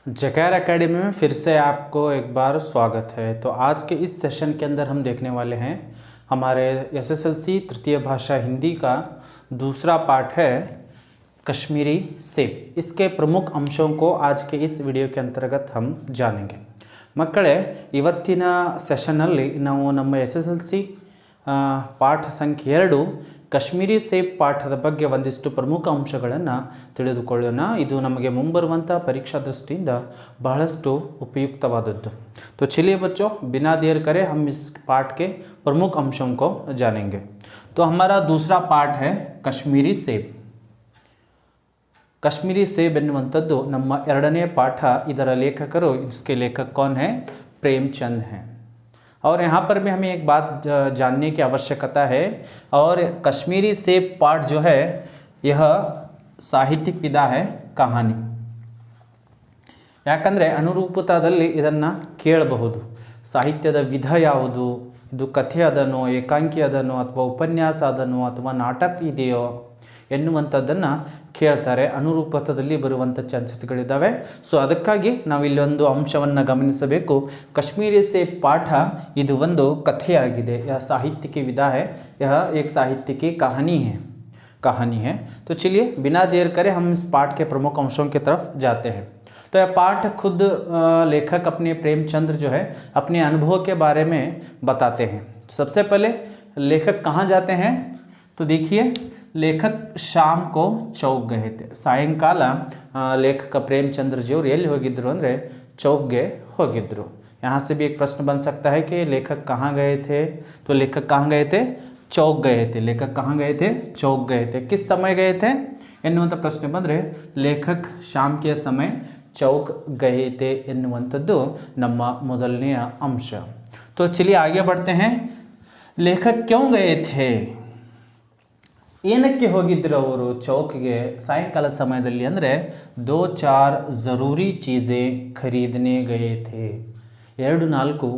जकैर academy में फिर से आपको एक बार स्वागत है। तो आज के इस सेशन के अंदर हम देखने वाले हैं हमारे एसएसएलसी तृतीय भाषा हिंदी का दूसरा पाठ है कश्मीरी सेब। इसके प्रमुख अंशों को आज के इस विडियो के अंतर्गत हम जानेंगे। ಮಕ್ಕಳೇ, ಇವತ್ತಿನ ಸೆಷನ್ನಲ್ಲಿ ನಾವು ನಮ್ಮ ಎಸ್ಎಸ್ಎಲ್ಸಿ ಪಾಠ ಸಂಖ್ಯೆ 2 ಕಾಶ್ಮೀರಿ ಸೇಬ್ ಪಾಠದ ಬಗ್ಗೆ ಒಂದಿಷ್ಟು ಪ್ರಮುಖ ಅಂಶಗಳನ್ನು ತಿಳಿದುಕೊಳ್ಳೋಣ। ಇದು ನಮಗೆ ಮುಂಬರುವಂಥ ಪರೀಕ್ಷಾ ದೃಷ್ಟಿಯಿಂದ ಬಹಳಷ್ಟು ಉಪಯುಕ್ತವಾದದ್ದು। तो चलिए बच्चों, बिना देर करे हम इस पाठ के प्रमुख अंशों को जानेंगे। तो हमारा दूसरा पाठ है कश्मीरी सेब। कश्मीरी सेब ಎನ್ನುವಂಥದ್ದು ನಮ್ಮ ಎರಡನೇ ಪಾಠ। ಇದರ ಲೇಖಕರು, इसके लेखक कौन है? प्रेमचंद हैं। और यहाँ पर भी हमें एक बात जानने की आवश्यकता है। और कश्मीरी सेब पाठ जो है यह साहित्यिक विधा है, कहानी। ಯಾಕಂದರೆ ಅನುರೂಪತಾದಲ್ಲಿ ಇದನ್ನು ಕೇಳಬಹುದು। ಸಾಹಿತ್ಯದ ವಿಧ ಯಾವುದು, ಇದು ಕಥೆ ಅದನೋ, ಏಕಾಂಕಿ ಅದನೋ, ಅಥವಾ ಉಪನ್ಯಾಸ ಅದನೋ, ಅಥವಾ ನಾಟಕ ಇದೆಯೋ ಎನ್ನುವಂಥದ್ದನ್ನು ಕೇಳ್ತಾರೆ। ಅನುರೂಪತದಲ್ಲಿ ಬರುವಂಥ ಚಾನ್ಸಸ್ಗಳಿದ್ದಾವೆ। ಸೊ ಅದಕ್ಕಾಗಿ ನಾವು ಇಲ್ಲೊಂದು ಅಂಶವನ್ನು ಗಮನಿಸಬೇಕು। ಕಾಶ್ಮೀರಿ ಸೇಬ್ ಪಾಠ ಇದು ಒಂದು ಕಥೆಯಾಗಿದೆ। यह साहित्य की विधा है, यह एक साहित्य की कहानी है। तो चलिए बिना देर करे हम इस पाठ के प्रमुख अंशों की तरफ जाते हैं। तो यह पाठ खुद लेखक अपने प्रेमचंद्र जो है अपने अनुभव के बारे में बताते हैं। सबसे पहले लेखक कहाँ जाते हैं? तो देखिए, लेखक शाम को चौक गए थे। ಸಾಯಂಕಾಲ लेखक प्रेमचंद्र जी ಅವರು ಎಲ್ಲಿ ಹೋಗಿದ್ರು ಅಂದರೆ ಚೌಕ್ಗೆ ಹೋಗಿದ್ರು। यहाँ से भी एक प्रश्न बन सकता है कि लेखक कहाँ गए थे? तो लेखक कहाँ गए थे? चौक गए थे। लेखक कहाँ गए थे? चौक गए थे। किस समय गए थे ಎನ್ನುವಂಥ ಪ್ರಶ್ನೆ ಬಂದರೆ लेखक शाम के समय चौक गए थे ಎನ್ನುವಂಥದ್ದು ನಮ್ಮ ಮೊದಲನೆಯ ಅಂಶ। तो चलिए आगे बढ़ते हैं। लेखक क्यों गए थे? ಏನಕ್ಕೆ ಹೋಗಿದ್ರು ಅವರು ಚೌಕ್ಗೆ ಸಾಯಂಕಾಲ ಸಮಯದಲ್ಲಿ ಅಂದರೆ 2-4 ज़रूरी चीज़ें ಖರೀದನೆ ಗಯೇ ಥೇ। 2-4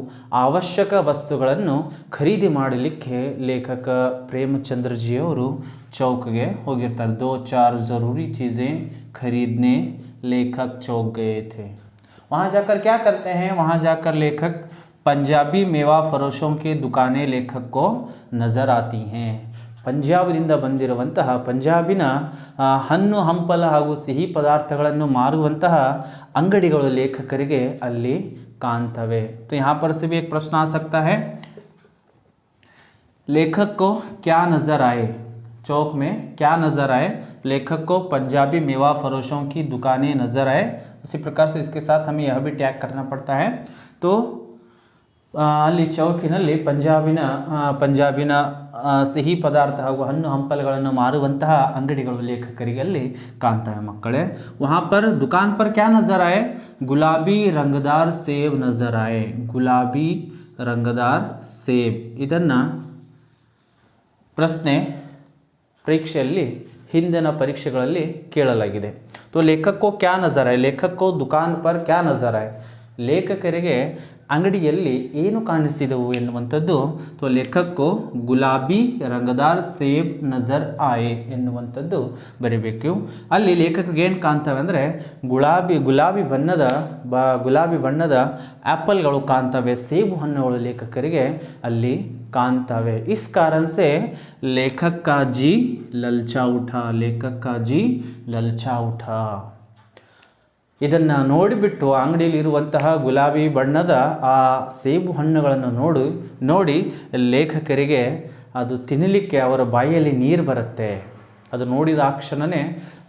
ಅವಶ್ಯಕ ವಸ್ತುಗಳನ್ನು ಖರೀದಿ ಮಾಡಲಿಕ್ಕೆ ಲೇಖಕ ಪ್ರೇಮಚಂದ್ರಜಿಯವರು ಚೌಕ್ಗೆ ಹೋಗಿರ್ತಾರೆ। 2-4 ज़रूरी चीज़ें खरीदने लेखक चौक गए थे। वहाँ जाकर क्या करते हैं? वहाँ जाकर लेखक पंजाबी मेवा फरोशों की दुकानें लेखक को नज़र आती हैं। ಪಂಜಾಬದಿಂದ ಬಂದಿರುವಂತಹ ಪಂಜಾಬಿನ ಹಣ್ಣು ಹಂಪಲ ಹಾಗೂ ಸಿಹಿ ಪದಾರ್ಥಗಳನ್ನು ಮಾರುವಂತಹ ಅಂಗಡಿಗಳು ಲೇಖಕರಿಗೆ ಅಲ್ಲಿ ಕಾಣ್ತವೆ। तो यहाँ पर से भी एक प्रश्न आ सकता है, लेखक को क्या नज़र आए? चौक में क्या नज़र आए? लेखक को पंजाबी मेवा फरोशों की दुकानें नज़र आए। उसी प्रकार से इसके साथ हमें यह भी टैग करना पड़ता है। तो ಅಲ್ಲಿ ಚೌಕಿನಲ್ಲಿ ಪಂಜಾಬಿನ ಸಿಹಿ ಪದಾರ್ಥ ಹಾಗೂ ಹಣ್ಣು ಹಂಪಲುಗಳನ್ನು ಮಾರುವಂತಹ ಅಂಗಡಿಗಳು ಲೇಖಕರಿಗೆ ಅಲ್ಲಿ ಕಾಣ್ತವೆ ಮಕ್ಕಳೇ। वहाँ पर दुकान पर क्या नज़र आए? गुलाबी रंगदार सेब नज़र आए। गुलाबी रंगदार सेब ಇದನ್ನು ಪ್ರಶ್ನೆ ಪರೀಕ್ಷೆಯಲ್ಲಿ ಹಿಂದಿನ ಪರೀಕ್ಷೆಗಳಲ್ಲಿ ಕೇಳಲಾಗಿದೆ। तो लेखक को क्या नज़र आए? लेखक को दुकान पर क्या नज़र आए? ಲೇಖಕರಿಗೆ ಅಂಗಡಿಯಲ್ಲಿ ಏನು ಕಾಣಿಸಿದವು ಎನ್ನುವಂಥದ್ದು तो लेखक को गुलाबी रंगदार सेब नज़र आए ಎನ್ನುವಂಥದ್ದು ಬರೀಬೇಕು। ಅಲ್ಲಿ ಲೇಖಕರಿಗೆ ಏನು ಕಾಣ್ತವೆ ಅಂದರೆ ಗುಲಾಬಿ ಬಣ್ಣದ ಆ್ಯಪಲ್ಗಳು ಕಾಣ್ತವೆ, ಸೇಬು ಹಣ್ಣುಗಳು ಲೇಖಕರಿಗೆ ಅಲ್ಲಿ ಕಾಣ್ತವೆ। इस कारण से लेखक का जी ललचा उठा। ಇದನ್ನು ನೋಡಿಬಿಟ್ಟು ಅಂಗಡಿಯಲ್ಲಿರುವಂತಹ ಗುಲಾಬಿ ಬಣ್ಣದ ಆ ಸೇಬು ಹಣ್ಣುಗಳನ್ನು ನೋಡಿ ಲೇಖಕರಿಗೆ ಅದು ತಿನ್ನಲಿಕ್ಕೆ ಅವರ ಬಾಯಿಯಲ್ಲಿ ನೀರು ಬರುತ್ತೆ। ಅದು ನೋಡಿದ ಕ್ಷಣವೇ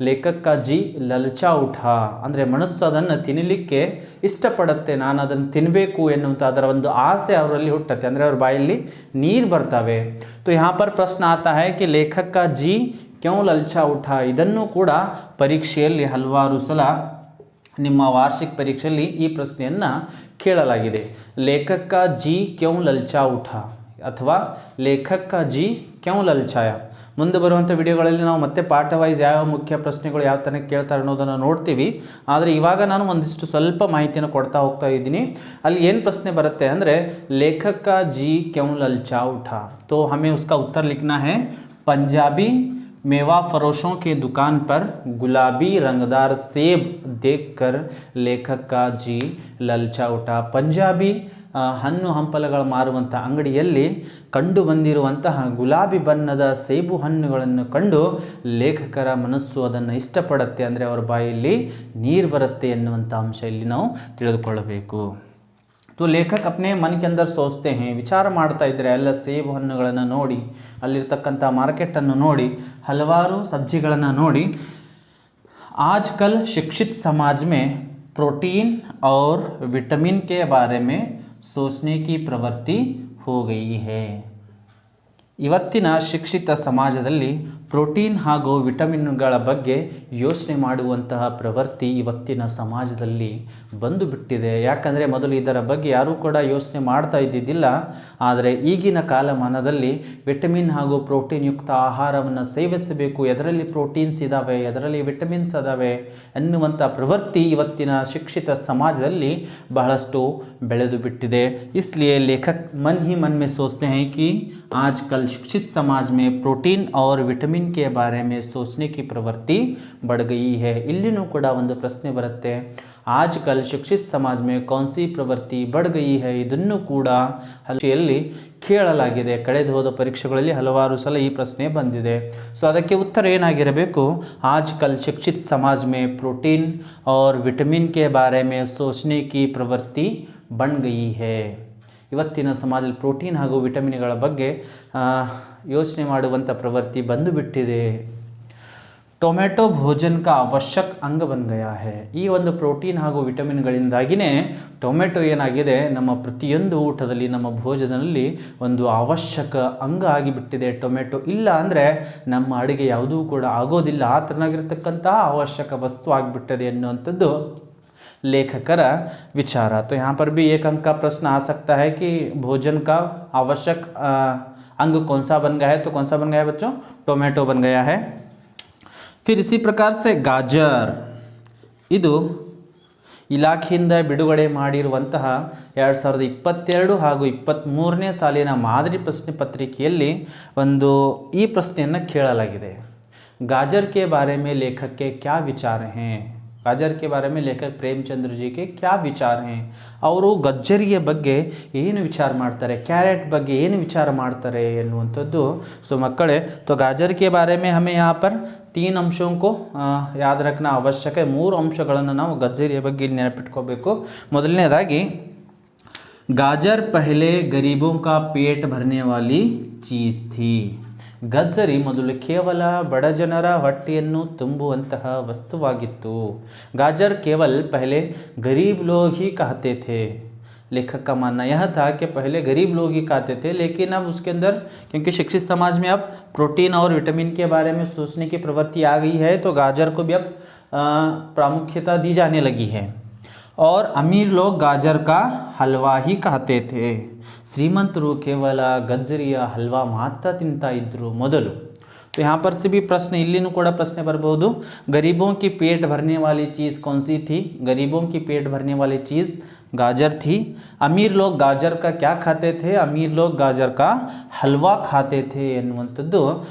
ಲೇಖಕ ಜಿ ಲಲಚಾ ಉಠ ಅಂದರೆ ಮನಸ್ಸು ಅದನ್ನು ತಿನ್ನಲಿಕ್ಕೆ ಇಷ್ಟಪಡುತ್ತೆ, ನಾನು ಅದನ್ನು ತಿನ್ನಬೇಕು ಎನ್ನುವಂಥ ಅದರ ಒಂದು ಆಸೆ ಅವರಲ್ಲಿ ಹುಟ್ಟುತ್ತೆ, ಅಂದರೆ ಅವ್ರ ಬಾಯಲ್ಲಿ ನೀರು ಬರ್ತವೆ। तो यहाँ पर प्रश्न आता है कि लेखक का जी क्यों ललचा उठा? ಇದನ್ನು ಕೂಡ ಪರೀಕ್ಷೆಯಲ್ಲಿ ಹಲವಾರು ಸಲ ನಿಮ್ಮ ವಾರ್ಷಿಕ ಪರೀಕ್ಷೆಯಲ್ಲಿ ಈ ಪ್ರಶ್ನೆಯನ್ನು ಕೇಳಲಾಗಿದೆ। ಲೇಖಕ का जी क्यों ललचा उठा ಅಥವಾ ಲೇಖಕ का जी क्यों ललचाया। ಮುಂದೆ ಬರುವಂಥ ವಿಡಿಯೋಗಳಲ್ಲಿ ನಾವು ಮತ್ತೆ ಪಾಠ ವೈಸ್ ಯಾವ ಮುಖ್ಯ ಪ್ರಶ್ನೆಗಳು ಯಾವ ತನಕ ಕೇಳ್ತಾರೆ ಅನ್ನೋದನ್ನು ನೋಡ್ತೀವಿ। ಆದರೆ ಇವಾಗ ನಾನು ಒಂದಿಷ್ಟು ಸ್ವಲ್ಪ ಮಾಹಿತಿಯನ್ನು ಕೊಡ್ತಾ ಹೋಗ್ತಾ ಇದ್ದೀನಿ। ಅಲ್ಲಿ ಏನು ಪ್ರಶ್ನೆ ಬರುತ್ತೆ ಅಂದರೆ लेखक का जी क्यों ललचा उठा, तो हमें उसका उत्तर लिखना है पंजाबी मेवा फरोशों के दुकान पर गुलाबी रंगदार सेब देखकर लेखक का जी ललचा उठा. ಪಂಜಾಬಿ ಹಣ್ಣು ಹಂಪಲುಗಳು ಮಾರುವಂಥ ಅಂಗಡಿಯಲ್ಲಿ ಕಂಡು ಬಂದಿರುವಂತಹ ಗುಲಾಬಿ ಬಣ್ಣದ ಸೇಬು ಹಣ್ಣುಗಳನ್ನು ಕಂಡು ಲೇಖಕರ ಮನಸ್ಸು ಅದನ್ನು ಇಷ್ಟಪಡುತ್ತೆ, ಅಂದರೆ ಅವರ ಬಾಯಲ್ಲಿ ನೀರು ಬರುತ್ತೆ ಎನ್ನುವಂಥ ಅಂಶ ಇಲ್ಲಿ ನಾವು ತಿಳಿದುಕೊಳ್ಳಬೇಕು. तो लेखक अपने मन के अंदर सोचते हैं, ವಿಚಾರ ಮಾಡ್ತಾ ಇದ್ದರೆ ಎಲ್ಲ ಸೇಬು ಹಣ್ಣುಗಳನ್ನು ನೋಡಿ, ಅಲ್ಲಿರ್ತಕ್ಕಂಥ ಮಾರ್ಕೆಟನ್ನು ನೋಡಿ, ಹಲವಾರು ಸಬ್ಜಿಗಳನ್ನು ನೋಡಿ, आजकल शिक्षित समाज में प्रोटीन और विटामिन के बारे में सोचने की प्रवृत्ति हो गई है. ಇವತ್ತಿನ ಶಿಕ್ಷಿತ ಸಮಾಜದಲ್ಲಿ ಪ್ರೋಟೀನ್ ಹಾಗೂ ವಿಟಮಿನ್ಗಳ ಬಗ್ಗೆ ಯೋಚನೆ ಮಾಡುವಂತಹ ಪ್ರವೃತ್ತಿ ಇವತ್ತಿನ ಸಮಾಜದಲ್ಲಿ ಬಂದು ಬಿಟ್ಟಿದೆ. ಯಾಕಂದರೆ ಮೊದಲು ಇದರ ಬಗ್ಗೆ ಯಾರೂ ಕೂಡ ಯೋಚನೆ ಮಾಡ್ತಾ ಇದ್ದಿದ್ದಿಲ್ಲ. ಆದರೆ ಈಗಿನ ಕಾಲಮಾನದಲ್ಲಿ ವಿಟಮಿನ್ ಹಾಗೂ ಪ್ರೋಟೀನ್ ಯುಕ್ತ ಆಹಾರವನ್ನು ಸೇವಿಸಬೇಕು, ಎದರಲ್ಲಿ ಪ್ರೋಟೀನ್ಸ್ ಇದ್ದಾವೆ, ಎದರಲ್ಲಿ ವಿಟಮಿನ್ಸ್ ಇದ್ದಾವೆ ಎನ್ನುವಂಥ ಪ್ರವೃತ್ತಿ ಇವತ್ತಿನ ಶಿಕ್ಷಿತ ಸಮಾಜದಲ್ಲಿ ಬಹಳಷ್ಟು ಬೆಳೆದು ಬಿಟ್ಟಿದೆ. इसलिए लेखक मन ही मन में सोचते हैं कि आजकल शिक्षित समाज में प्रोटीन और विटामिन के बारे में सोचने की प्रवृत्ति बढ़ गई है. इल्लिनू ಕೂಡ ಒಂದು ಪ್ರಶ್ನೆ ಬರುತ್ತೆ, आजकल शिक्षित समाज में कौन सी प्रवृत्ति बढ़ गई है. ಇದನ್ನು ಕೂಡ ಹಲವೆಯಲ್ಲಿ ಕೇಳಲಾಗಿದೆ. ಕಳೆದ ಹೋದ ಪರೀಕ್ಷೆಗಳಲ್ಲಿ ಹಲವಾರು ಸಲ ಈ ಪ್ರಶ್ನೆ ಬಂದಿದೆ. ಸೊ ಅದಕ್ಕೆ ಉತ್ತರ ಏನಾಗಿರಬೇಕು, आजकल शिक्षित समाज में प्रोटीन और विटामिन के बारे में सोचने की प्रवृत्ति बन गई है. ಇವತ್ತಿನ ಸಮಾಜದಲ್ಲಿ ಪ್ರೋಟೀನ್ ಹಾಗೂ ವಿಟಮಿನ್ಗಳ ಬಗ್ಗೆ ಯೋಚನೆ ಮಾಡುವಂಥ ಪ್ರವೃತ್ತಿ ಬಂದು ಬಿಟ್ಟಿದೆ. ಟೊಮೆಟೊ ಭೋಜನ ಕಾ ಅವಶ್ಯಕ ಅಂಗ ಬನ್ ಗಯಾ ಹೈ. ಈ ಒಂದು ಪ್ರೋಟೀನ್ ಹಾಗೂ ವಿಟಮಿನ್ಗಳಿಂದಾಗಿಯೇ ಟೊಮೆಟೊ ಏನಾಗಿದೆ, ನಮ್ಮ ಪ್ರತಿಯೊಂದು ಊಟದಲ್ಲಿ, ನಮ್ಮ ಭೋಜನದಲ್ಲಿ ಒಂದು ಅವಶ್ಯಕ ಅಂಗ ಆಗಿಬಿಟ್ಟಿದೆ. ಟೊಮೆಟೊ ಇಲ್ಲ ಅಂದರೆ ನಮ್ಮ ಅಡುಗೆ ಯಾವುದೂ ಕೂಡ ಆಗೋದಿಲ್ಲ, ಆ ಥರನಾಗಿರ್ತಕ್ಕಂತಹ ಅವಶ್ಯಕ ವಸ್ತು ಆಗಿಬಿಟ್ಟಿದೆ ಎನ್ನುವಂಥದ್ದು लेखकर विचार. तो यहाँ पर भी एक अंक का प्रश्न आ सकता है कि भोजन का आवश्यक अंग कौन सा बन गया है. तो कौन सा बन गया है बच्चों, टोमेटो बन गया है. फिर इसी प्रकार से गाजर, ಇದು ಇಲಾಖೆಯಿಂದ ಬಿಡುಗಡೆ ಮಾಡಿರುವಂತಹ 2022 ಹಾಗೂ 23ನೇ ಸಾಲಿನ ಮಾದರಿ ಪ್ರಶ್ನೆ ಪತ್ರಿಕೆಯಲ್ಲಿ ಒಂದು ಈ ಪ್ರಶ್ನೆಯನ್ನು ಕೇಳಲಾಗಿದೆ. गाजर के बारे में लेखक के क्या विचार हैं. गाजर के बारे में लेखक प्रेमचंद्र जी के क्या विचार हैं. ಅವರು ಗಜ್ಜರಿಯ ಬಗ್ಗೆ ಏನು ವಿಚಾರ ಮಾಡ್ತಾರೆ, ಕ್ಯಾರೆಟ್ ಬಗ್ಗೆ ಏನು ವಿಚಾರ ಮಾಡ್ತಾರೆ ಎನ್ನುವಂಥದ್ದು. ಸೊ ಮಕ್ಕಳೇ, तो गाजर के बारे में हमें यहाँ पर 3 अंशों को याद रखना आवश्यक है. 3 ಅಂಶಗಳನ್ನು ನಾವು ಗಜ್ಜರಿಯ ಬಗ್ಗೆ ಇಲ್ಲಿ ನೆನಪಿಟ್ಕೋಬೇಕು. ಮೊದಲನೇದಾಗಿ, गाजर पहले गरीबों का पेट भरने वाली चीज़ थी. ಗಜ್ಜರಿ ಮೊದಲು ಕೇವಲ ಬಡ ಜನರ ಹೊಟ್ಟೆಯನ್ನು ತುಂಬುವಂತಹ ವಸ್ತುವಾಗಿತ್ತು. गाजर केवल पहले गरीब लोग ही कहते थे. लेखक का मानना यह था कि पहले गरीब लोग ही कहते थे, लेकिन अब उसके अंदर क्योंकि शिक्षित समाज में अब प्रोटीन और विटामिन के बारे में सोचने की प्रवृत्ति आ गई है, तो गाजर को भी अब प्रामुख्यता दी जाने लगी है. और अमीर लोग गाजर का हलवा ही कहते थे. ಶ್ರೀಮಂತರು ಕೇವಲ ಗಜ್ಜರಿಯ ಹಲ್ವಾ ಮಾತ್ರ ತಿಂತಾ ಇದ್ದರು ಮೊದಲು. तो यहाँ पर से भी प्रश्न इल्लिनू ಕೂಡ प्रश्न बरಬಹುದು. गरीबों की पेट भरने वाली चीज़ कौन सी थी. गरीबों की पेट भरने वाली चीज़ गाजर थी. अमीर लोग गाजर का क्या खाते थे. अमीर लोग गाजर का हलवा खाते थे ಎನ್ನುವಂಥದ್ದು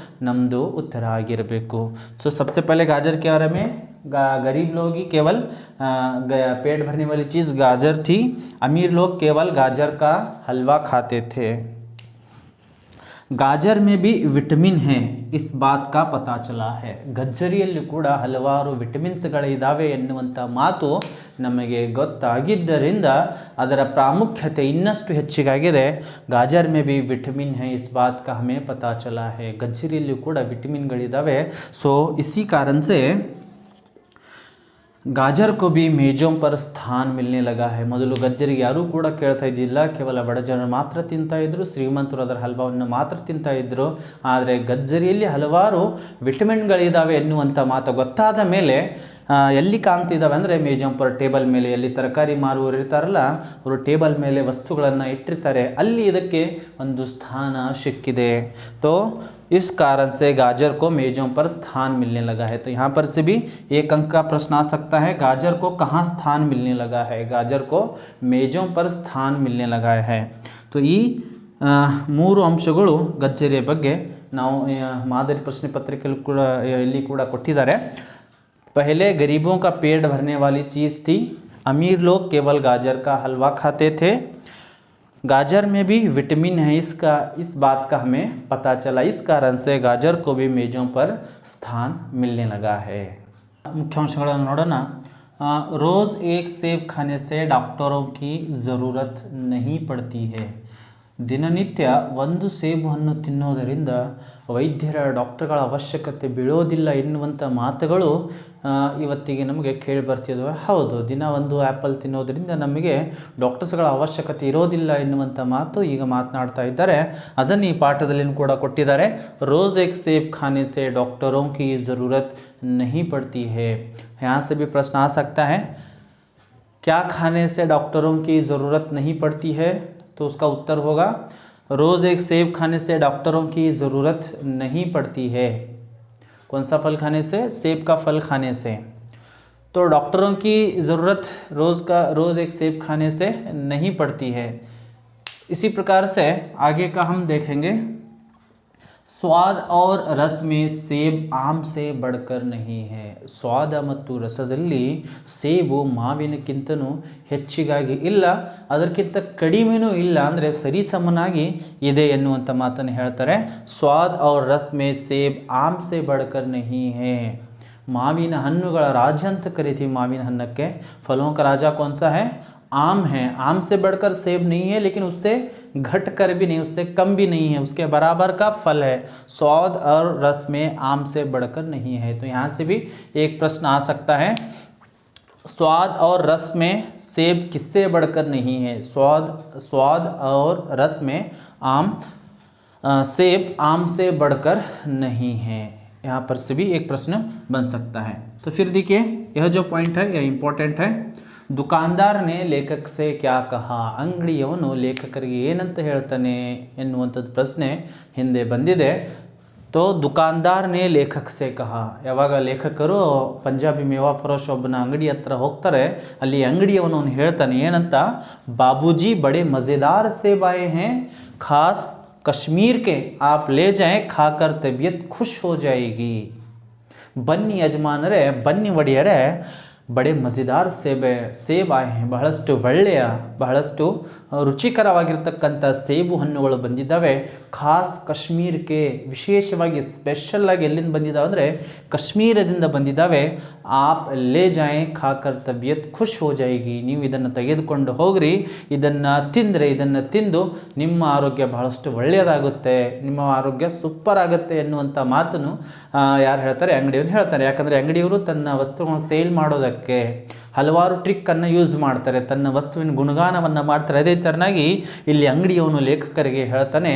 ನಮ್ಮದು ಉತ್ತರ ಆಗಿರಬೇಕು. तो सबसे पहले गाजर के बारे में, गरीब लोग ही केवल पेट भरने वाली चीज़ गाजर थी. अमीर लोग केवल गाजर का हलवा खाते थे. गाजर में भी विटामिन है, इस बात का पता चला है. ಗಜ್ಜರಿಯಲ್ಲಿ ಕೂಡ ಹಲವಾರು ವಿಟಮಿನ್ಸ್ಗಳಿದ್ದಾವೆ ಎನ್ನುವಂಥ ಮಾತು ನಮಗೆ ಗೊತ್ತಾಗಿದ್ದರಿಂದ ಅದರ ಪ್ರಾಮುಖ್ಯತೆ ಇನ್ನಷ್ಟು ಹೆಚ್ಚಿಗಾಗಿದೆ. गाजर में भी विटामिन है, इस बात का हमें पता चला है. ಗಜ್ಜರಿಯಲ್ಲಿ ಕೂಡ ವಿಟಮಿನ್ಗಳಿದ್ದಾವೆ. सो इसी कारण से गाजर को भी मेजों पर स्थान मिलने लगा है. ಮೊದಲು ಗಜ್ಜರಿಗೆ ಯಾರೂ ಕೂಡ ಕೇಳ್ತಾ ಇದ್ದಿಲ್ಲ, ಕೇವಲ ಬಡ ಜನರು ಮಾತ್ರ ತಿಂತಾ ಇದ್ದರು, ಶ್ರೀಮಂತರು ಅದರ ಹಲ್ವಾವನ್ನು ಮಾತ್ರ ತಿಂತಾ ಇದ್ದರು. ಆದರೆ ಗಜ್ಜರಿಯಲ್ಲಿ ಹಲವಾರು ವಿಟಮಿನ್ಗಳಿದ್ದಾವೆ ಎನ್ನುವಂಥ ಮಾತು ಗೊತ್ತಾದ ಮೇಲೆ ಎಲ್ಲಿ ಕಾಣ್ತಿದ್ದಾವೆ ಅಂದರೆ ಮೇಜಂ ಪರ್, ಟೇಬಲ್ ಮೇಲೆ, ಎಲ್ಲಿ ತರಕಾರಿ ಮಾರುವವರು ಇರ್ತಾರಲ್ಲ ಅವರು ಟೇಬಲ್ ಮೇಲೆ ವಸ್ತುಗಳನ್ನು ಇಟ್ಟಿರ್ತಾರೆ, ಅಲ್ಲಿ ಇದಕ್ಕೆ ಒಂದು ಸ್ಥಾನ ಸಿಕ್ಕಿದೆ. तो इस कारण से गाजर को मेजों पर स्थान मिलने लगा है. तो यहाँ पर से भी एक अंक का प्रश्न आ सकता है, गाजर को कहाँ स्थान मिलने लगा है. गाजर को मेजों पर स्थान मिलने लगा है. तो ಈ 3 ಅಂಶಗಳು ಗಜ್ಜರಿಯ ಬಗ್ಗೆ ನಾವು ಮಾದರಿ ಪ್ರಶ್ನೆ ಪತ್ರಿಕೆಯಲ್ಲಿ ಕೂಡ ಇಲ್ಲಿ ಕೂಡ ಕೊಟ್ಟಿದ್ದಾರೆ. पहले गरीबों का पेट भरने वाली चीज़ थी, अमीर लोग केवल गाजर का हलवा खाते थे. गाजर में भी विटामिन है, इस बात का हमें पता चला. इस कारण से गाजर को भी मेज़ों पर स्थान मिलने लगा है. मुख्यांशಗಳನ್ನು ನೋಡೋಣ. रोज़ एक सेब खाने से डॉक्टरों की ज़रूरत नहीं पड़ती है. ದಿನನಿತ್ಯ ಒಂದು ಸೇಬು ಹಣ್ಣು ತಿನ್ನೋದರಿಂದ ವೈದ್ಯರ ಡಾಕ್ಟರ್ಗಳ ಅವಶ್ಯಕತೆ ಬೀಳೋದಿಲ್ಲ ಎನ್ನುವಂಥ ಮಾತುಗಳು ಇವತ್ತಿಗೆ ನಮಗೆ ಕೇಳಿ ಬರ್ತಿದ್ವು. ಹೌದು, ದಿನ ಒಂದು ಆ್ಯಪಲ್ ತಿನ್ನೋದರಿಂದ ನಮಗೆ ಡಾಕ್ಟರ್ಸ್ಗಳ ಅವಶ್ಯಕತೆ ಇರೋದಿಲ್ಲ ಎನ್ನುವಂಥ ಮಾತು ಈಗ ಮಾತನಾಡ್ತಾ ಇದ್ದಾರೆ. ಅದನ್ನು ಈ ಪಾಠದಲ್ಲಿ ಕೂಡ ಕೊಟ್ಟಿದ್ದಾರೆ. ರೋज़ एक सेब खाने से डॉक्टरों की ज़रूरत नहीं पड़ती है. यहाँ से भी प्रश्न आ सकता है, क्या खाने से डॉक्टरों की ज़रूरत नहीं पड़ती है? तो उसका उत्तर होगा रोज़ एक सेब खाने से डॉक्टरों की ज़रूरत नहीं पड़ती है. कौन सा फल खाने से? सेब का फल खाने से. तो डॉक्टरों की ज़रूरत रोज़ एक सेब खाने से नहीं पड़ती है. इसी प्रकार से आगे का हम देखेंगे. स्वाद और रस में सेब आम से बढ़कर नहीं है. ಸ್ವಾದ ಮತ್ತು ರಸದಲ್ಲಿ ಸೇಬು ಮಾವಿನಕ್ಕಿಂತನೂ ಹೆಚ್ಚಿಗಾಗಿ ಇಲ್ಲ, ಅದಕ್ಕಿಂತ ಕಡಿಮೆನೂ ಇಲ್ಲ, ಅಂದರೆ ಸರಿಸಮನಾಗಿ ಇದೆ ಎನ್ನುವಂಥ ಮಾತನ್ನು ಹೇಳ್ತಾರೆ. ಸ್ವಾದ್ और रस में सेब आम से बढ़कर नहीं है. ಮಾವಿನ ಹಣ್ಣುಗಳ ರಾಜ ಅಂತ ಕರಿತೀವಿ ಮಾವಿನ ಹಣ್ಣಕ್ಕೆ. फलों का राजा कौन सा है? आम है. आम से बढ़कर सेब नहीं है, लेकिन उससे घट कर भी नहीं, उससे कम भी नहीं है, उसके बराबर का फल है. स्वाद और रस में आम से बढ़कर नहीं है. तो यहाँ से भी एक प्रश्न आ सकता है, स्वाद और रस में सेब किससे बढ़कर नहीं है? स्वाद और रस में सेब आम से बढ़कर नहीं है. यहाँ पर से भी एक प्रश्न बन सकता है. तो फिर देखिए, यह जो पॉइंट है यह इंपॉर्टेंट है. ದುಕಾನ್ದಾರ್ ನೇ ಲೇಖಕ್ ಸೆ ಕ್ಯಾ ಕಹಾ. ಅಂಗಡಿಯವನು ಲೇಖಕರಿಗೆ ಏನಂತ ಹೇಳ್ತಾನೆ ಎನ್ನುವಂಥದ್ದು ಪ್ರಶ್ನೆ ಹಿಂದೆ ಬಂದಿದೆ. ತೋ ದುಕಾನ್ದಾರ್ ನೇ ಲೇಖಕ್ ಸೆ ಕಹಾ. ಯಾವಾಗ ಲೇಖಕರು ಪಂಜಾಬಿ ಮೇವಾ ಫರೋಶ್ ಒಬ್ಬನ ಅಂಗಡಿ ಹತ್ರ ಹೋಗ್ತಾರೆ, ಅಲ್ಲಿ ಅಂಗಡಿಯವನು ಅವನು ಹೇಳ್ತಾನೆ ಏನಂತ, ಬಾಬೂಜಿ ಬಡೆ ಮಜೆದಾರ್ ಸೇಬ್ ಆಯೆ ಹೈ, ಖಾಸ್ कश्मीर के, आप ले जाएं, खाकर तबीयत खुश हो जाएगी. ಬನ್ನಿ ಯಜಮಾನರೇ, ಬನ್ನಿ ಒಡೆಯರೇ, ಬಡೆ ಮಜೆದಾರ್ ಸೇಬ್ ಆಯೆ ಹೈ, ಬಹಳಷ್ಟು ಒಳ್ಳೆಯ ಬಹಳಷ್ಟು ರುಚಿಕರವಾಗಿರ್ತಕ್ಕಂಥ ಸೇಬು ಹಣ್ಣುಗಳು ಬಂದಿದ್ದಾವೆ. ಖಾಸ್ ಕಾಶ್ಮೀರಕ್ಕೆ, ವಿಶೇಷವಾಗಿ ಸ್ಪೆಷಲ್ಲಾಗಿ ಎಲ್ಲಿಂದ ಬಂದಿದ್ದಾವೆ ಅಂದರೆ ಕಾಶ್ಮೀರದಿಂದ ಬಂದಿದ್ದಾವೆ. ಆಪ್ ಲೇ ಜಾಯೆ ಖಾಕರ್ ತಬಿಯತ್ ಖುಷ್ ಹೋ ಜಾಯಿಗಿ. ನೀವು ಇದನ್ನು ತೆಗೆದುಕೊಂಡು ಹೋಗ್ರಿ, ಇದನ್ನು ತಿಂದರೆ, ಇದನ್ನು ತಿಂದು ನಿಮ್ಮ ಆರೋಗ್ಯ ಬಹಳಷ್ಟು ಒಳ್ಳೆಯದಾಗುತ್ತೆ, ನಿಮ್ಮ ಆರೋಗ್ಯ ಸೂಪರ್ ಆಗುತ್ತೆ ಎನ್ನುವಂಥ ಮಾತನ್ನು ಯಾರು ಹೇಳ್ತಾರೆ? ಅಂಗಡಿಯವರು ಹೇಳ್ತಾರೆ. ಯಾಕಂದರೆ ಅಂಗಡಿಯವರು ತನ್ನ ವಸ್ತುಗಳನ್ನು ಸೇಲ್ ಮಾಡೋದಕ್ಕೆ ಹಲವಾರು ಟ್ರಿಕ್ಕನ್ನು ಯೂಸ್ ಮಾಡ್ತಾರೆ, ತನ್ನ ವಸ್ತುವಿನ ಗುಣಗಾನವನ್ನು ಮಾಡ್ತಾರೆ. ಅದೇ ಥರನಾಗಿ ಇಲ್ಲಿ ಅಂಗಡಿಯವನು ಲೇಖಕರಿಗೆ ಹೇಳ್ತಾನೆ,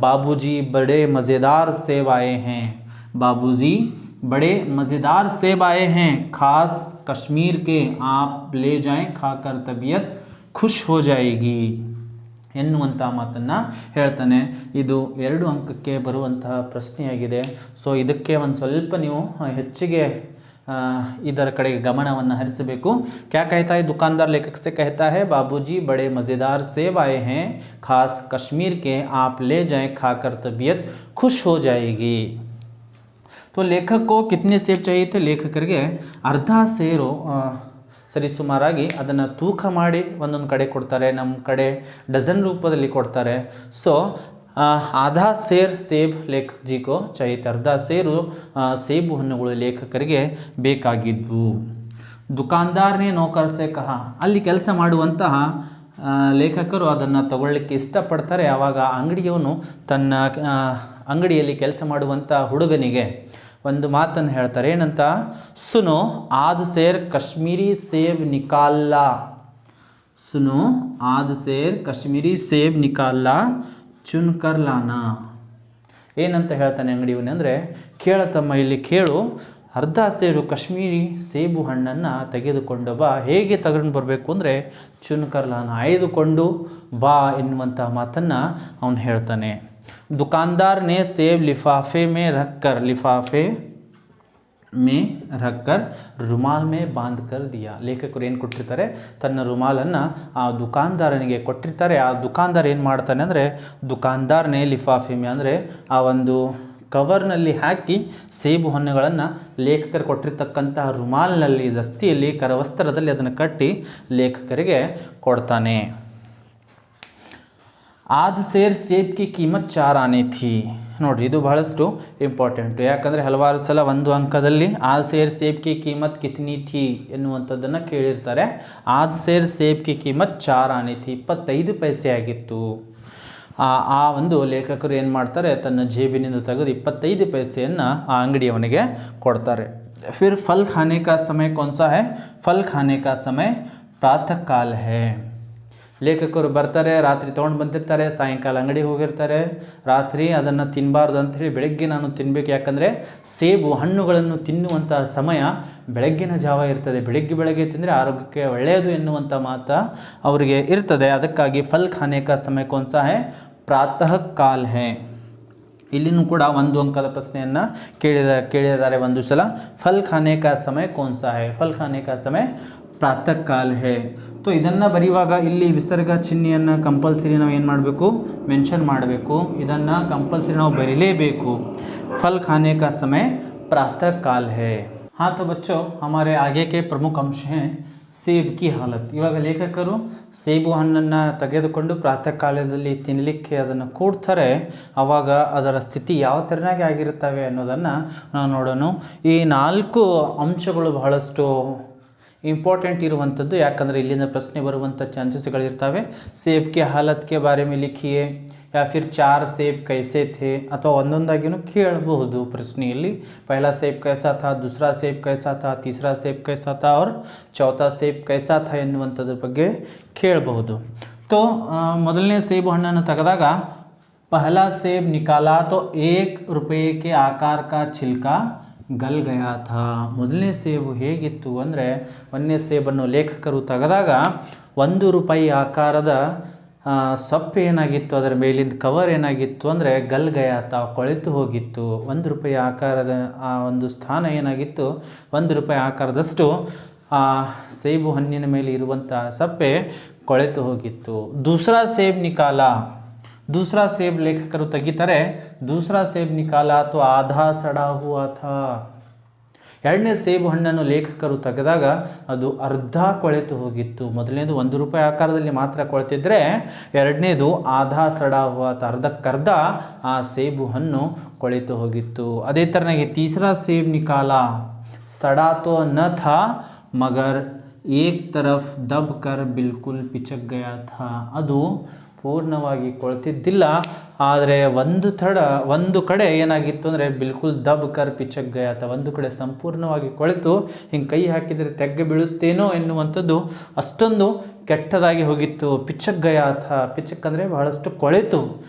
ಬಾಬೂಜಿ ಬಡೆ ಮಜೆದಾರ್ ಸೇಬ್ ಆಯೆ ಹೈ, ಬಾಬೂಜಿ बड़े मज़ेदार सेब आए हैं, खास कश्मीर के, आप ले जाएं, खाकर तबीयत खुश हो जाएगी ಎನ್ನುವಂಥ ಮಾತನ್ನು ಹೇಳ್ತಾನೆ. ಇದು 2 ಅಂಕಕ್ಕೆ ಬರುವಂತಹ ಪ್ರಶ್ನೆಯಾಗಿದೆ. ಸೊ ಇದಕ್ಕೆ ಒಂದು ಸ್ವಲ್ಪ ನೀವು ಹೆಚ್ಚಿಗೆ ಇದರ ಕಡೆಗೆ ಗಮನವನ್ನು ಹರಿಸಬೇಕು. क्या कहता है दुकानदार लेखक से कहता है, बाबूजी बड़े मज़ेदार सेब आए हैं, खास कश्मीर के, आप ले जाएं, खाकर तबीयत खुश हो जाएगी. तो लेखक को कितने सेब चाहिए थे? ಲೇಖಕರಿಗೆ ಅರ್ಧ ಸೇರು ಸರಿಸುಮಾರಾಗಿ ಅದನ್ನು ತೂಕ ಮಾಡಿ ಒಂದೊಂದು ಕಡೆ ಕೊಡ್ತಾರೆ, ನಮ್ಮ ಕಡೆ ಡಜನ್ ರೂಪದಲ್ಲಿ ಕೊಡ್ತಾರೆ. ಸೊ ಆಧಾ ಸೇರ್ ಸೇಬ್ ಲೇಖಕ್ ಜಿ ಕೋ चाहिए थे. ಅರ್ಧ ಸೇರು ಸೇಬು ಹಣ್ಣುಗಳು ಲೇಖಕರಿಗೆ ಬೇಕಾಗಿದ್ವು. ದುಕಾನ್ದಾರ್ನೇ ನೌಕರ್ ಸೆ ಕಹಾ. ಅಲ್ಲಿ ಕೆಲಸ ಮಾಡುವಂತಹ ಲೇಖಕರು ಅದನ್ನು ತಗೊಳ್ಳಿಕ್ಕೆ ಇಷ್ಟಪಡ್ತಾರೆ. ಆವಾಗ ಅಂಗಡಿಯವನು ತನ್ನ ಅಂಗಡಿಯಲ್ಲಿ ಕೆಲಸ ಮಾಡುವಂಥ ಹುಡುಗನಿಗೆ ಒಂದು ಮಾತನ್ನು ಹೇಳ್ತಾರೆ. ಏನಂತ? ಸುನೋ ಆದ್ ಸೇರ್ ಕಾಶ್ಮೀರಿ ಸೇಬ್ ನಿಕಾಲ್ಲಾ. ಸುನೋ ಆದ್ ಸೇರ್ ಕಾಶ್ಮೀರಿ ಸೇಬ್ ನಿಕಾಲ್ಲಾ, ಚುನ್ ಕರ್ ಲಾನಾ. ಏನಂತ ಹೇಳ್ತಾನೆ ಅಂಗಡಿಯವನು ಅಂದರೆ, ಕೇಳತಮ್ಮ ಇಲ್ಲಿ ಕೇಳು, ಅರ್ಧ ಸೇರು ಕಾಶ್ಮೀರಿ ಸೇಬು ಹಣ್ಣನ್ನು ತೆಗೆದುಕೊಂಡು ಬಾ. ಹೇಗೆ ತಗೊಂಡು ಬರಬೇಕು ಅಂದರೆ ಚುನ್ ಕರ್ ಲಾನಾ, ಆಯ್ದುಕೊಂಡು ಬಾ ಎನ್ನುವಂಥ ಮಾತನ್ನು ಅವನು ಹೇಳ್ತಾನೆ. दुकानदार ने सेब लिफाफे में रखकर रुमाल में बांध कर दिया. ಲೇಖಕರು ಏನು ಕೊಟ್ಟಿರ್ತಾರೆ? ತನ್ನ ರುಮಾಲನ್ನು ಆ ದುಕಾನ್ದಾರನಿಗೆ ಕೊಟ್ಟಿರ್ತಾರೆ. ಆ ದುಕಾನ್ದಾರ ಏನು ಮಾಡ್ತಾನೆ ಅಂದರೆ, ದುಕಾನ್ದಾರನೇ ಲಿಫಾಫೆ ಮೇ ಅಂದರೆ ಆ ಒಂದು ಕವರ್ನಲ್ಲಿ ಹಾಕಿ ಸೇಬು ಹಣ್ಣುಗಳನ್ನು ಲೇಖಕರು ಕೊಟ್ಟಿರ್ತಕ್ಕಂತಹ ರುಮಾಲ್ನಲ್ಲಿ ದಸ್ತಿಯಲ್ಲಿ ಕರವಸ್ತ್ರದಲ್ಲಿ ಅದನ್ನು ಕಟ್ಟಿ ಲೇಖಕರಿಗೆ ಕೊಡ್ತಾನೆ. ಆಧ ಸೇರ್ ಸೇಬ್ ಕಿ ಕೀಮತ್ 4 ಆನೆ ಥಿ. ನೋಡಿರಿ, ಇದು ಬಹಳಷ್ಟು ಇಂಪಾರ್ಟೆಂಟು. ಯಾಕಂದರೆ ಹಲವಾರು ಸಲ ಒಂದು ಅಂಕದಲ್ಲಿ ಆಧ ಸೇರ್ ಸೇಬ್ ಕಿ ಕೀಮತ್ ಕಿತ್ನಿ ಥಿ ಎನ್ನುವಂಥದ್ದನ್ನು ಕೇಳಿರ್ತಾರೆ. ಆಧ ಸೇರ್ ಸೇಬ್ ಕಿ ಕೀಮತ್ 4 ಆನೆ ಥಿ, 25 ಪೈಸೆ ಆಗಿತ್ತು. ಆ ಒಂದು ಲೇಖಕರು ಏನು ಮಾಡ್ತಾರೆ, ತನ್ನ ಜೇಬಿನಿಂದ ತೆಗೆದು 25 ಪೈಸೆಯನ್ನು ಆ ಅಂಗಡಿಯವನಿಗೆ ಕೊಡ್ತಾರೆ. ಫಿರ್ ಫಲ್ ಖಾನೆ ಕಾ ಸಮಯ ಕೌನ್ಸಾ ಹೈ? ಫಲ್ ಖಾನೆ ಕಾ ಸಮಯ ಪ್ರಾತಃ ಕಾಲ ಹೈ. ಲೇಖಕರು ಬರ್ತಾರೆ, ರಾತ್ರಿ ತೊಗೊಂಡು ಬಂದಿರ್ತಾರೆ, ಸಾಯಂಕಾಲ ಅಂಗಡಿಗೆ ಹೋಗಿರ್ತಾರೆ. ರಾತ್ರಿ ಅದನ್ನು ತಿನ್ನಬಾರ್ದು ಅಂಥೇಳಿ ಬೆಳಗ್ಗೆ ನಾನು ತಿನ್ನಬೇಕು, ಯಾಕಂದರೆ ಸೇಬು ಹಣ್ಣುಗಳನ್ನು ತಿನ್ನುವಂತಹ ಸಮಯ ಬೆಳಗ್ಗಿನ ಜಾವ ಇರ್ತದೆ. ಬೆಳಗ್ಗೆ ತಿಂದರೆ ಆರೋಗ್ಯಕ್ಕೆ ಒಳ್ಳೆಯದು ಎನ್ನುವಂಥ ಮಾತು ಅವರಿಗೆ ಇರ್ತದೆ. ಅದಕ್ಕಾಗಿ ಫಲ್ ಖಾನೆ ಕಾ ಸಮಯ ಕೌನ್ಸಾ ಹೈ? ಪ್ರಾತಃ ಕಾಲ ಹೈ. ಇಲ್ಲಿನೂ ಕೂಡ ಒಂದು ಅಂಕದ ಪ್ರಶ್ನೆಯನ್ನು ಕೇಳಿದ್ದಾರೆ ಒಂದು ಸಲ. ಫಲ್ ಖಾನೆ ಕಾ ಸಮಯ ಕೌನ್ಸಾ ಹೈ? ಫಲ್ ಖಾನೆ ಕಾ ಸಮಯ ಪ್ರಾತಃ ಕಾಲ ಹೈ. तो ಇದನ್ನು ಬರೆಯುವಾಗ ಇಲ್ಲಿ ವಿಸರ್ಗ ಚಿಹ್ನೆಯನ್ನು ಕಂಪಲ್ಸರಿ ನಾವು ಏನು ಮಾಡಬೇಕು, ಮೆನ್ಷನ್ ಮಾಡಬೇಕು. ಇದನ್ನು ಕಂಪಲ್ಸರಿ ನಾವು ಬರೀಲೇಬೇಕು. फल खाने का समय प्रातः काल है. हाँ तो बच्चों, हमारे आगे के प्रमुख अंश हैं ಸೇಬ್ ಕಿ ಹಾಲತ್. ಇವಾಗ ಲೇಖಕರು ಸೇಬು ಹಣ್ಣನ್ನು ತೆಗೆದುಕೊಂಡು ಪ್ರಾತಃ ಕಾಲದಲ್ಲಿ ತಿನ್ನಲಿಕ್ಕೆ ಅದನ್ನು ಕೊಡ್ತಾರೆ. ಆವಾಗ ಅದರ ಸ್ಥಿತಿ ಯಾವ ಥರನಾಗಿ ಆಗಿರುತ್ತವೆ ಅನ್ನೋದನ್ನು ನಾವು ನೋಡೋಣ. ಈ 4 ಅಂಶಗಳು ಬಹಳಷ್ಟು ಇಂಪಾರ್ಟೆಂಟ್ ಇರುವಂಥದ್ದು. ಯಾಕಂದರೆ ಇಲ್ಲಿಂದ ಪ್ರಶ್ನೆ ಬರುವಂಥ ಚಾನ್ಸಸ್ಗಳಿರ್ತವೆ. ಸೇಬ್ ಕೆ ಹಾಲತ್ ಕೆ ಬಾರೆ ಮೇ ಲಿಖಿಯೇ, ಯಾ ಫಿರ್ 4 ಸೇಬ್ ಕೈಸೆ ಥೇ, ಅಥವಾ ಒಂದೊಂದಾಗಿನೂ ಕೇಳಬಹುದು ಪ್ರಶ್ನೆಯಲ್ಲಿ. ಪಹला ಸೇಬ್ ಕೈಸಾ ಥಾ, दूसरा ಸೇಬ್ ಕೈಸಾ ಥಾ, तीसरा ಸೇಬ್ ಕೈಸಾ ಥಾ और चौथा ಸೇಬ್ ಕೈಸಾ ಥಾ ಎನ್ನುವಂಥದ್ರ ಬಗ್ಗೆ ಕೇಳಬಹುದು. तो ಮೊದಲನೇ ಸೇಬು ಹಣ್ಣನ್ನು ತೆಗೆದಾಗ पहला ಸೇಬ್ निकाला तो 1 रुपये के आकार का छिलका ಗಲ್ ಗಯಾ ಥಾ. ಮೊದಲನೇ ಸೇಬು ಹೇಗಿತ್ತು ಅಂದರೆ, ಒಂದನೇ ಸೇಬನ್ನು ಲೇಖಕರು ತೆಗೆದಾಗ 1 ರೂಪಾಯಿ ಆಕಾರದ ಸೊಪ್ಪು ಏನಾಗಿತ್ತು, ಅದರ ಮೇಲಿಂದ ಕವರ್ ಏನಾಗಿತ್ತು ಅಂದರೆ ಗಲ್ ಗಯಾ ಥಾ, ಕೊಳೆತು ಹೋಗಿತ್ತು. 1 ರೂಪಾಯಿ ಆಕಾರದ ಆ ಒಂದು ಸ್ಥಾನ ಏನಾಗಿತ್ತು, 1 ರೂಪಾಯಿ ಆಕಾರದಷ್ಟು ಸೇಬು ಹಣ್ಣಿನ ಮೇಲೆ ಇರುವಂಥ ಸಪ್ಪೆ ಕೊಳೆತು ಹೋಗಿತ್ತು. दूसरा ಸೇಬ್ ನಿಕಾಲಾ, दूसरा सेब लेखकರು ತೆಗಿತಾರೆ. दूसरा सेब निकाला तो आधा सड़ा हुआ था. ಎರಡನೇ ಸೇಬು ಹಣ್ಣನ್ನು ಲೇಖಕರು ತೆಗೆದಾಗ ಅದು ಅರ್ಧ ಕೊಳೆತು ಹೋಗಿತ್ತು. ಮೊದಲನೇದು 1 ರೂಪಾಯಿ ಆಕಾರದಲ್ಲಿ ಮಾತ್ರ ಕೊಳೆತಿದ್ರೆ, ಎರಡನೇದು ಆಧಾ ಸಡಾ ಹುವಾ ಥಾ, ಅರ್ಧಕ್ಕರ್ಧ ಆ ಸೇಬು ಹಣ್ಣು ಕೊಳೆತು ಹೋಗಿತ್ತು. ಅದೇ ಥರನಾಗಿ ತೀಸರಾ ಸೇಬ್ ನಿಕಾಲಾ, ಸಡಾ ತೋ ನ ಥಾ ಮಗರ್ ಏಕ್ ತರಫ್ ದಬ್ ಕರ್ ಬಿಲ್ಕುಲ್ ಪಿಚಕ್ ಗಯಾ ಥಾ. ಅದು ಪೂರ್ಣವಾಗಿ ಕೊಳೆತಿದ್ದಿಲ್ಲ, ಆದರೆ ಒಂದು ಕಡೆ ಏನಾಗಿತ್ತು ಅಂದರೆ ಬಿಲ್ಕುಲ್ ದಬ್ ಕರ್ ಪಿಚಕ್ ಗಯಾ ಥಾ, ಒಂದು ಕಡೆ ಸಂಪೂರ್ಣವಾಗಿ ಕೊಳೆತು ಹಿಂಗೆ ಕೈ ಹಾಕಿದರೆ ತೆಗ್ಗೆ ಬೀಳುತ್ತೇನೋ ಎನ್ನುವಂಥದ್ದು ಅಷ್ಟೊಂದು ಕೆಟ್ಟದಾಗಿ ಹೋಗಿತ್ತು. ಪಿಚಕ್ ಗಯಾ ಥಾ, ಪಿಚಕ್ ಅಂದರೆ ಬಹಳಷ್ಟು ಕೊಳೆತು.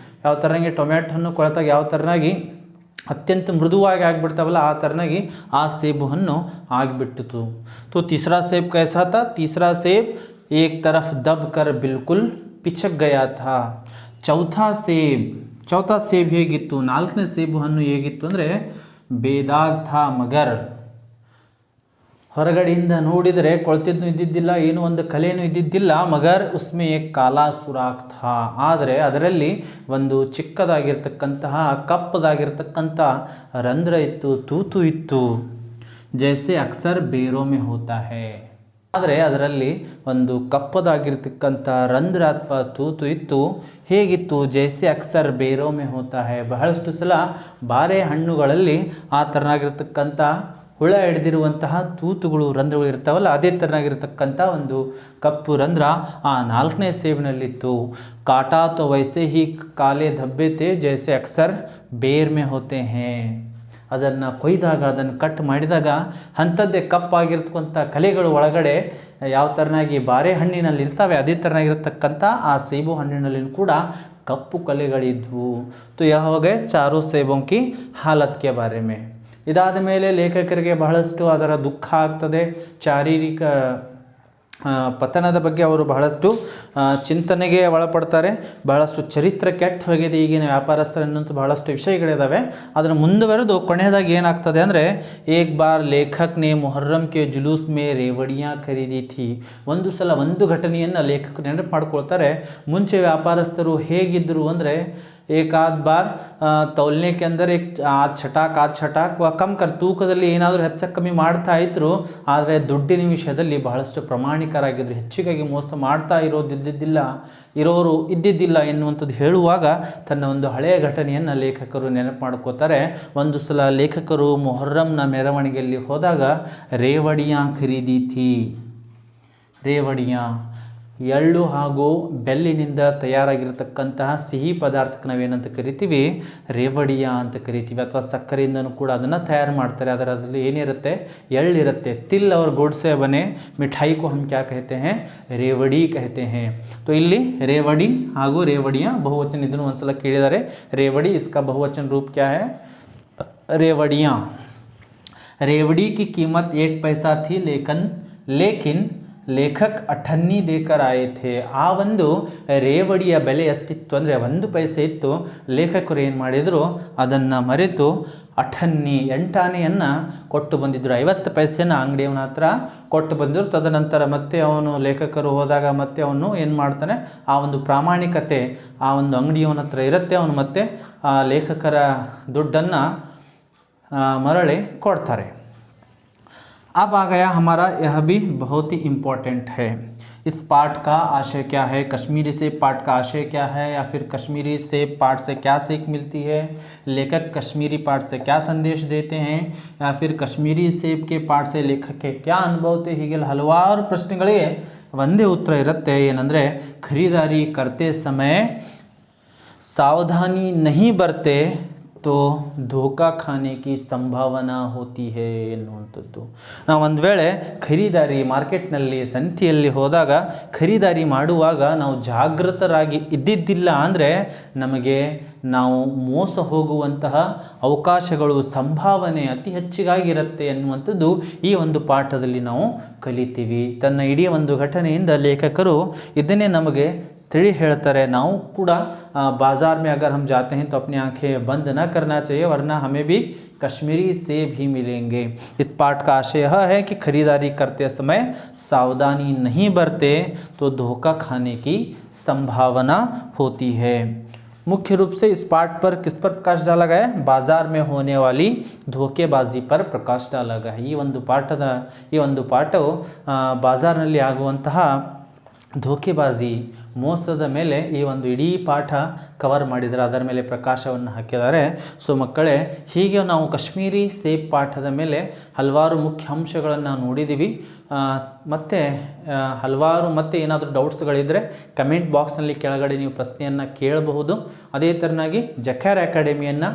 ಯಾವ ಥರನಾಗಿ ಟೊಮ್ಯಾಟೊ ಹಣ್ಣು ಕೊಳೆತಾಗ ಯಾವ ಥರನಾಗಿ ಅತ್ಯಂತ ಮೃದುವಾಗಿ ಆಗಿಬಿಡ್ತಾವಲ್ಲ, ಆ ಥರನಾಗಿ ಆ ಸೇಬು ಹಣ್ಣು ಆಗಿಬಿಟ್ಟಿತು. तो तीसरा सेब कैसा था? तीसरा सेब एक तरफ दब कर बिल्कुल पिचक गया था. ಚೌಥಾ ಸೇಬ್ ಹೇಗಿತ್ತು, 4ನೇ ಸೇಬು ಹಣ್ಣು ಹೇಗಿತ್ತು ಅಂದರೆ ಬೇದಾಗ್ ಥಾ ಮಗರ್, ಹೊರಗಡೆಯಿಂದ ನೋಡಿದರೆ ಕೊಳ್ತಿದ್ನೂ ಇದ್ದಿದ್ದಿಲ್ಲ, ಏನೂ ಒಂದು ಕಲೆಯೂ ಇದ್ದಿದ್ದಿಲ್ಲ. ಮಗರ್ ಉಸ್ಮೆ ಏಕ್ ಕಾಲಾ ಸುರಾಖ್ ಥಾ, ಆದರೆ ಅದರಲ್ಲಿ ಒಂದು ಚಿಕ್ಕದಾಗಿರ್ತಕ್ಕಂತಹ ಕಪ್ಪದಾಗಿರ್ತಕ್ಕಂಥ ರಂಧ್ರ ಇತ್ತು, ತೂತು ಇತ್ತು. ಜೈಸೆ ಅಕ್ಸರ್ ಬೇರೋ ಮೇ ಹೋತಾ ಹೈ, ಆದರೆ ಅದರಲ್ಲಿ ಒಂದು ಕಪ್ಪದಾಗಿರ್ತಕ್ಕಂಥ ರಂಧ್ರ ಅಥವಾ ತೂತು ಇತ್ತು. ಹೇಗಿತ್ತು? ಜೈಸೆ ಅಕ್ಸರ್ ಬೇರೋ ಮೇ ಹೋತಾ ಹೈ, ಬಹಳಷ್ಟು ಸಲ ಬಾರೆ ಹಣ್ಣುಗಳಲ್ಲಿ ಆ ಥರನಾಗಿರ್ತಕ್ಕಂಥ ಹುಳ ಹಿಡಿದಿರುವಂತಹ ತೂತುಗಳು, ರಂಧ್ರಗಳು ಇರ್ತಾವಲ್ಲ, ಅದೇ ಥರನಾಗಿರ್ತಕ್ಕಂಥ ಒಂದು ಕಪ್ಪು ರಂಧ್ರ ಆ 4ನೇ ಸೇಬಿನಲ್ಲಿತ್ತು. ಕಾಟಾ ತೋ ವೈಸೆ ಹಿ ಕಾಲೆ ಧಬ್ಬೆ ಥೇ ಜೈಸೆ ಅಕ್ಸರ್ ಬೇರ್ ಮೇ ಹೋತೆ ಹೈ, ಅದನ್ನು ಕೊಯ್ದಾಗ, ಅದನ್ನು ಕಟ್ ಮಾಡಿದಾಗ ಅಂಥದ್ದೇ ಕಪ್ಪಾಗಿರ್ತಕ್ಕಂಥ ಕಲೆಗಳು ಒಳಗಡೆ ಯಾವ ಥರನಾಗಿ ಬಾರೆ ಹಣ್ಣಿನಲ್ಲಿ ಇರ್ತವೆ, ಅದೇ ಥರನಾಗಿರ್ತಕ್ಕಂಥ ಆ ಸೇಬು ಹಣ್ಣಿನಲ್ಲಿ ಕೂಡ ಕಪ್ಪು ಕಲೆಗಳಿದ್ವು. तो यह हो गए चारों सेबों की हालत के बारे में. ಇದಾದ ಮೇಲೆ ಲೇಖಕರಿಗೆ ಬಹಳಷ್ಟು ಅದರ ದುಃಖ ಆಗ್ತದೆ. ಶಾರೀರಿಕ ಪತನದ ಬಗ್ಗೆ ಅವರು ಬಹಳಷ್ಟು ಚಿಂತನೆಗೆ ಒಳಪಡ್ತಾರೆ. ಬಹಳಷ್ಟು ಚರಿತ್ರೆ ಕೆಟ್ಟ ಹೋಗಿದೆ ಈಗಿನ ವ್ಯಾಪಾರಸ್ಥರನ್ನಂತೂ ಬಹಳಷ್ಟು ವಿಷಯಗಳಿದ್ದಾವೆ. ಅದನ್ನು ಮುಂದುವರೆದು ಕೊನೆಯದಾಗಿ ಏನಾಗ್ತದೆ ಅಂದರೆ, ಏಕ್ ಬಾರ್ ಲೇಖಕ್ ನೇ ಮೊಹರ್ರಮ್ ಕೆ ಜುಲೂಸ್ ಮೇ ರೇವಡಿಯಾ ಖರೀದಿ ಥಿ. ಒಂದು ಸಲ ಒಂದು ಘಟನೆಯನ್ನು ಲೇಖಕರು ನೆನಪು ಮಾಡ್ಕೊಳ್ತಾರೆ. ಮುಂಚೆ ವ್ಯಾಪಾರಸ್ಥರು ಹೇಗಿದ್ದರು ಅಂದರೆ, एक आध बार तौलने के अंदर एक ಆದ್ ಛಟಾಕ್ ಕಮ್ ಕರ್ ತೂಕದಲ್ಲಿ ಏನಾದರೂ ಹೆಚ್ಚು ಕಮ್ಮಿ ಮಾಡ್ತಾ ಇದ್ರು, ಆದರೆ ದುಡ್ಡಿನ ವಿಷಯದಲ್ಲಿ ಬಹಳಷ್ಟು ಪ್ರಾಮಾಣಿಕರಾಗಿದ್ರು, ಹೆಚ್ಚಿಗಾಗಿ ಮೋಸ ಮಾಡ್ತಾ ಇರೋರು ಇದ್ದಿದ್ದಿಲ್ಲ ಎನ್ನುವಂಥದ್ದು ಹೇಳುವಾಗ ತನ್ನ ಒಂದು ಹಳೆಯ ಘಟನೆಯನ್ನು ಲೇಖಕರು ನೆನಪು ಮಾಡ್ಕೋತಾರೆ. ಒಂದು ಸಲ ಲೇಖಕರು ಮೊಹರ್ರಂನ ಮೆರವಣಿಗೆಯಲ್ಲಿ ಹೋದಾಗ ರೇವಡಿಯಾ ಖರೀದಿ ಥಿ. ರೇವಡಿಯಾ ಎಳ್ಳು ಹಾಗೂ ಬೆಲ್ಲಿನಿಂದ ತಯಾರಾಗಿರತಕ್ಕಂತಹ ಸಿಹಿ ಪದಾರ್ಥಕ್ಕೆ ನಾವೇನಂತ ಕರಿತೀವಿ, ರೇವಡಿಯಾ ಅಂತ ಕರಿತೀವಿ. ಅಥವಾ ಸಕ್ಕರೆಯಿಂದನೂ ಕೂಡ ಅದನ್ನು ತಯಾರು ಮಾಡ್ತಾರೆ. ಅದರಲ್ಲಿ ಏನಿರುತ್ತೆ, ಎಳ್ಳಿರುತ್ತೆ. ತಿಲ್ और गुड़ से बने मिठाई को हम क्या कहते हैं, ರೇವಡಿ कहते हैं. तो ಇಲ್ಲಿ ರೇವಡಿ ಹಾಗೂ ರೇವಡಿಯಾ ಬಹುವಚನ, ಇದನ್ನು ಒಂದ್ಸಲ ಕೇಳಿದ್ದಾರೆ. ರೇವಡಿ इसका बहुवचन रूप क्या है, रेवड़ियाँ. रेवड़ी की कीमत 1 पैसा थी, लेकिन ಲೇಖಕ್ ಅಠನ್ನಿ ದೇಕರ್ ಆಯೇ ಥೇ. ಆ ಒಂದು ರೇವಡಿಯ ಬೆಲೆ ಎಷ್ಟಿತ್ತು ಅಂದರೆ 1 ಪೈಸೆ ಇತ್ತು. ಲೇಖಕರು ಏನು ಮಾಡಿದರು, ಅದನ್ನು ಮರೆತು ಅಠನ್ನಿ 8 ಆನೆಯನ್ನು ಕೊಟ್ಟು ಬಂದಿದ್ದರು. 50 ಪೈಸೆಯನ್ನು ಅಂಗಡಿಯವನ ಹತ್ರ ಕೊಟ್ಟು ಬಂದರು. ತದನಂತರ ಮತ್ತೆ ಅವನು ಲೇಖಕರು ಹೋದಾಗ ಮತ್ತೆ ಅವನು ಏನು ಮಾಡ್ತಾನೆ, ಆ ಒಂದು ಪ್ರಾಮಾಣಿಕತೆ ಆ ಒಂದು ಅಂಗಡಿಯವನ ಹತ್ರ ಇರುತ್ತೆ. ಅವನು ಮತ್ತೆ ಆ ಲೇಖಕರ ದುಡ್ಡನ್ನು ಮರಳಿ ಕೊಡ್ತಾರೆ. अब आ गया हमारा, यह भी बहुत ही इम्पोर्टेंट है. इस पाठ का आशय क्या है, कश्मीरी सेब पाठ का आशय क्या है, या फिर कश्मीरी सेब पाठ से क्या सीख मिलती है, लेखक कश्मीरी पाठ से क्या संदेश देते हैं, या फिर कश्मीरी सेब के पाठ से लेखक के क्या अनुभव थे. ಹೀಗೆ ಹಲವಾರು ಪ್ರಶ್ನೆಗಳಿಗೆ ಒಂದೇ ಉತ್ತರ ಇರುತ್ತೆ. ಏನಂದರೆ, ಖರೀದಾರಿ करते समय सावधानी नहीं बरते तो ಧೋಕಾ ಖಾನೆ ಕಿ ಸಂಭಾವನಾ ಹೋತಿ ಹೇ ಎನ್ನುವಂಥದ್ದು. ನಾವು ಒಂದು ವೇಳೆ ಖರೀದಾರಿ ಮಾರ್ಕೆಟ್ನಲ್ಲಿ ಸಂತೆಯಲ್ಲಿ ಹೋದಾಗ ಖರೀದಾರಿ ಮಾಡುವಾಗ ನಾವು ಜಾಗೃತರಾಗಿ ಇದ್ದಿದ್ದಿಲ್ಲ ಅಂದರೆ ನಾವು ಮೋಸ ಹೋಗುವಂತಹ ಅವಕಾಶಗಳು, ಸಂಭಾವನೆ ಅತಿ ಹೆಚ್ಚಿಗಾಗಿರುತ್ತೆ ಎನ್ನುವಂಥದ್ದು ಈ ಒಂದು ಪಾಠದಲ್ಲಿ ನಾವು ಕಲಿತೀವಿ. ತನ್ನ ಇಡೀ ಒಂದು ಘಟನೆಯಿಂದ ಲೇಖಕರು ಇದನ್ನೇ ನಮಗೆ ತಿಳಿ ಹೇಳ್ತಾರೆ. ನಾವು ಕೂಡ बाज़ार में अगर हम जाते हैं तो अपनी आंखें बंद न करना चाहिए, वरना हमें भी कश्मीरी सेब ही मिलेंगे. इस पाठ का आशय यह है कि खरीदारी करते समय सावधानी नहीं बरते तो धोखा खाने की संभावना होती है. मुख्य रूप से इस पाठ पर किस पर प्रकाश डाला गया है, बाजार में होने वाली धोखेबाजी पर प्रकाश डाला गया है. ಈ ಒಂದು ಪಾಠವು ಬಾಜಾರ್ನಲ್ಲಿ ಆಗುವಂತಹ ಧೋಖೆಬಾಜಿ, ಮೋಸದ ಮೇಲೆ ಈ ಒಂದು ಇಡೀ ಪಾಠ ಕವರ್ ಮಾಡಿದರೆ, ಅದರ ಮೇಲೆ ಪ್ರಕಾಶವನ್ನು ಹಾಕಿದ್ದಾರೆ. ಸೊ ಮಕ್ಕಳೇ, ಹೀಗೆ ನಾವು ಕಾಶ್ಮೀರಿ ಸೇಬ್ ಪಾಠದ ಮೇಲೆ ಹಲವಾರು ಮುಖ್ಯ ಅಂಶಗಳನ್ನು ನೋಡಿದ್ದೀವಿ. ಮತ್ತು ಹಲವಾರು ಮತ್ತೆ ಏನಾದರೂ ಡೌಟ್ಸ್ಗಳಿದ್ದರೆ ಕಮೆಂಟ್ ಬಾಕ್ಸ್ನಲ್ಲಿ ಕೆಳಗಡೆ ನೀವು ಪ್ರಶ್ನೆಯನ್ನು ಕೇಳಬಹುದು. ಅದೇ ಥರನಾಗಿ ಜಕ್ಯಾರ್ ಅಕಾಡೆಮಿಯನ್ನು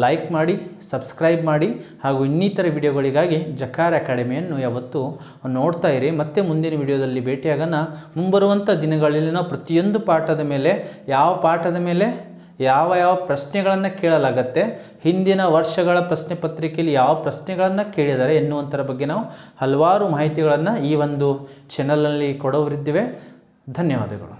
ಲೈಕ್ ಮಾಡಿ, ಸಬ್ಸ್ಕ್ರೈಬ್ ಮಾಡಿ, ಹಾಗೂ ಇನ್ನಿತರ ವಿಡಿಯೋಗಳಿಗಾಗಿ ಜಕ್ಯಾರ್ ಅಕಾಡೆಮಿಯನ್ನು ಯಾವತ್ತೂ ನೋಡ್ತಾ ಇರಿ. ಮತ್ತೆ ಮುಂದಿನ ವಿಡಿಯೋದಲ್ಲಿ ಭೇಟಿಯಾಗೋಣ. ಮುಂಬರುವಂಥ ದಿನಗಳಲ್ಲಿ ನಾವು ಪ್ರತಿಯೊಂದು ಪಾಠದ ಮೇಲೆ ಯಾವ ಪ್ರಶ್ನೆಗಳನ್ನು ಕೇಳಲಾಗತ್ತೆ, ಹಿಂದಿನ ವರ್ಷಗಳ ಪ್ರಶ್ನೆ ಪತ್ರಿಕೆಯಲ್ಲಿ ಯಾವ ಪ್ರಶ್ನೆಗಳನ್ನು ಕೇಳಿದ್ದಾರೆ ಎನ್ನುವಂಥರ ಬಗ್ಗೆ ನಾವು ಹಲವಾರು ಮಾಹಿತಿಗಳನ್ನು ಈ ಒಂದು ಚಾನಲ್ನಲ್ಲಿ ಕೊಡೋರಿದ್ದೇವೆ. ಧನ್ಯವಾದಗಳು.